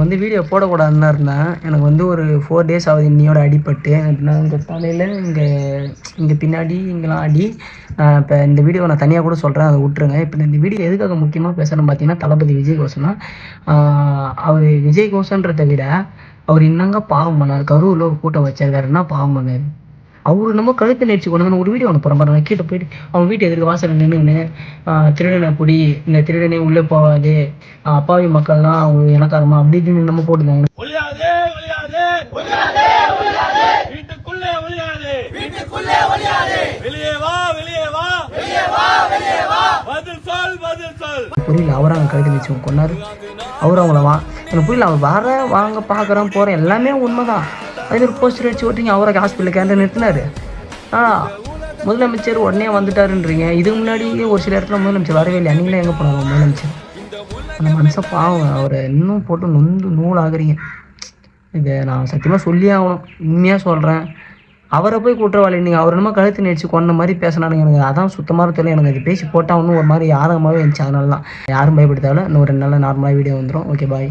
வந்து வீடியோ போடக்கூடாதுன்னு தான் இருந்தேன். எனக்கு வந்து ஒரு 4 டேஸ் ஆகுது இன்னியோட அடிபட்டு. நான் இங்கே தலையில் இங்கே பின்னாடி இங்கெல்லாம் அடி. இப்போ இந்த வீடியோ நான் தனியாக கூட சொல்கிறேன், அதை விட்டுருங்க. இப்போ இந்த வீடியோ எதுக்காக முக்கியமாக பேசணும்னு பார்த்தீங்கன்னா, தளபதி விஜய் கோசம் தான். அவர் விஜய் கோசன்றதை விட அவர் என்னங்க பாவம் பண்ணார். கரூரில் ஒரு கூட்டம் வச்சிருக்காருன்னா பாவம் பண்ணார். அவரு நம்ம கழுத்தை நெரிச்சு கொண்டு ஒரு வீடியோ ஒன்று போகிற பாருங்க. கீழே போயிட்டு அவன் வீட்டு எதிர்க்க வாசலில் நின்றுன்னு திருடனை பிடி, இந்த திருடனே உள்ளே போகாது, அப்பாவி மக்கள்லாம் அவங்க எனக்காரமா அப்படி இப்படின்னு நம்ம போட்டுருந்தாங்க. புரியல, அவரை அவங்க கழுத்தை நெரிச்சு கொண்டாரு. அவரு அவங்கள எனக்கு புரியல. அவர் வர வாங்க பார்க்குறேன் போகிறேன் எல்லாமே உண்மைதான். அதே ஒரு போஸ்டர் அடிச்சு ஓட்டிங்க அவரை ஹாஸ்பிட்டலுக்கு கேண்டு நிறுத்தினாரு. முதலமைச்சர் உடனே வந்துட்டாருன்றீங்க. இதுக்கு முன்னாடி ஒரு சில இடத்துல முதலமைச்சர் வரவே இல்லை. நீங்களே எங்கே போனாங்க முதலமைச்சர்? அந்த மனுஷன் பாவம், அவரை இன்னும் போட்டு நூல் ஆகுறீங்க. இதை நான் சத்தியமாக சொல்லியே ஆகணும், உண்மையாக சொல்கிறேன். அவரை போய் குற்றவாளி நீங்கள் அவர் என்னமோ கழுத்து நடிச்சு கொண்ட மாதிரி பேசினாருங்க. எனக்கு அதான் சுத்தமாக தெரியல. எனக்கு அது பேசி போட்டால் ஒன்றும் ஒரு மாதிரி ஆதகமாகவே இருந்துச்சு. அதனால தான் யாரும் பயப்படுத்தாவில் இன்னும் ஒரு 2 நாளில் நார்மலாக வீடியோ வந்துடும். ஓகே, பாய்.